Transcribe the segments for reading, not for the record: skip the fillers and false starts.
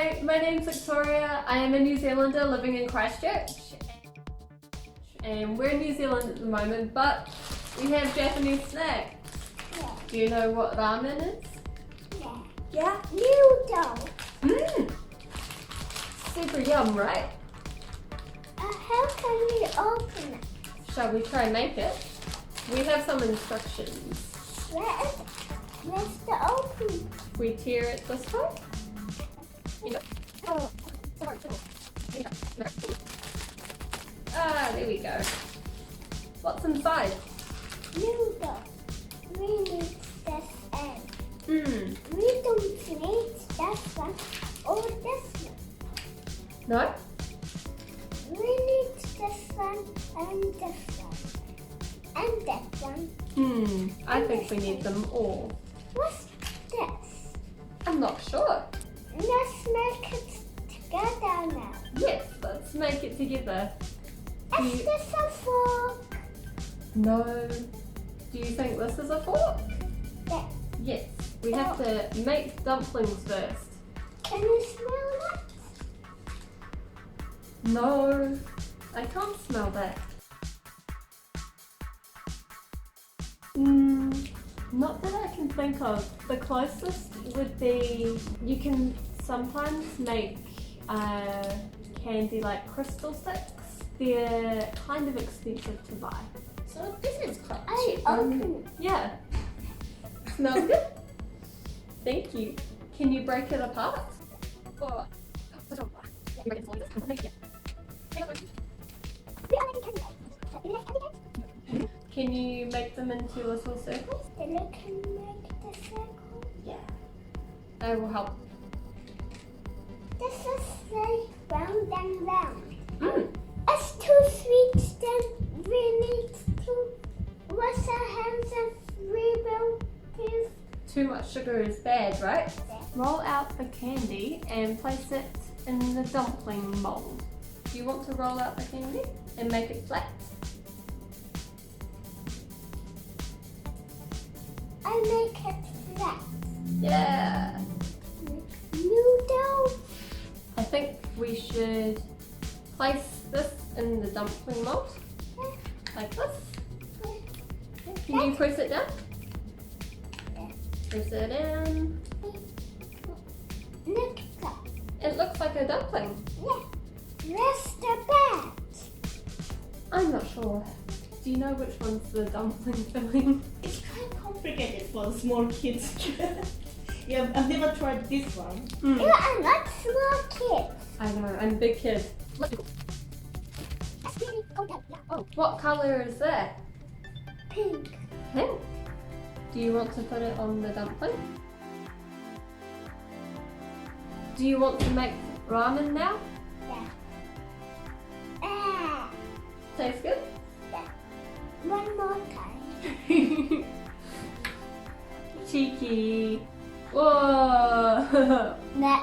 Hi, my name's Victoria. I am a New Zealander living in Christchurch. And we're in New Zealand at the moment, but we have Japanese snacks. Yeah. Do you know what ramen is? Yeah. Yeah? Noodle. Mmm! Super yum, right? How can we open it? Shall we try and make it? We have some instructions. Where's the open? We tear it this way. Ah, there we go. What's inside? Noodle. We need this egg. Mmm. We don't need this one or this one. No? We need this one and this one. And that one. I think we need them all. What's this? I'm not sure. Let's make it together now. Yes, let's make it together. Is this a fork? No. Do you think this is a fork? Yeah. Yes. We have to make dumplings first. Can you smell that? No, I can't smell that. Not that I can think of. The closest would be, you can sometimes make candy like crystal sticks. They're kind of expensive to buy. So this is quite cheap. Open it. Yeah. Smells good? Thank you. Can you break it apart? Can you make them into little circles? Then you can make the circle. Yeah. I will help. This is very round and round. Mm. It's too sweet, then we need to wash our hands and rebuild this. Too much sugar is bad, right? Yeah. Roll out the candy and place it in the dumpling mold. Do you want to roll out the candy and make it flat? I make it flat. Yeah. Noodle. I think we should place this in the dumpling mold, like this. Can you press it down? Yeah. Press it in. Look that. It looks like a dumpling. Yeah. Where's the bed? I'm not sure. Do you know which one's the dumpling filling? It's kind of complicated for small kids. Yeah, I've never tried this one. You are not small kids. I know, I'm a big kid. Oh, what colour is that? Pink. Pink. Do you want to put it on the dumpling? Do you want to make ramen now? Yeah. Tastes good? Yeah. One more time. Cheeky. Whoa. Neck.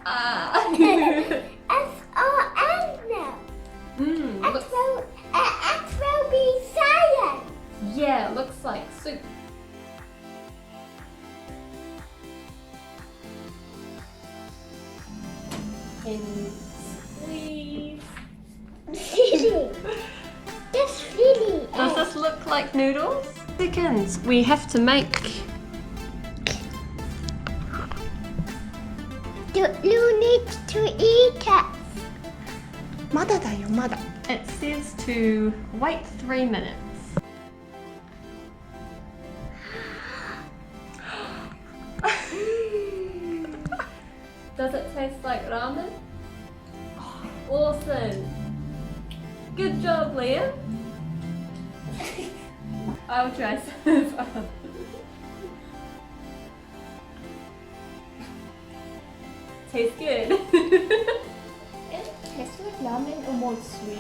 Ah. It's all end now. It will be science. Yeah, looks like soup. And squeeze. Really? That's really. Does this look like noodles? Seconds. We have to make. You need to eat it. まだだよ、まだ。 It says to wait 3 minutes. Does it taste like ramen? Awesome. Good job, Liam. I'll try some as well. Tastes good. It tastes like ramen or more sweet.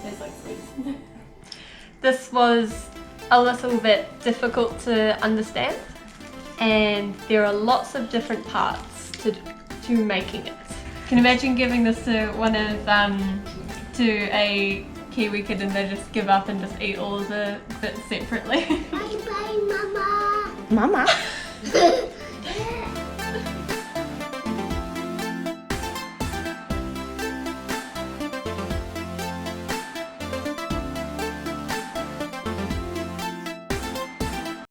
Tastes like sweet. This was a little bit difficult to understand, and there are lots of different parts to making it. Can you imagine giving this to to a Kiwi kid and they just give up and just eat all of the bits separately? Bye bye, Mama. Mama?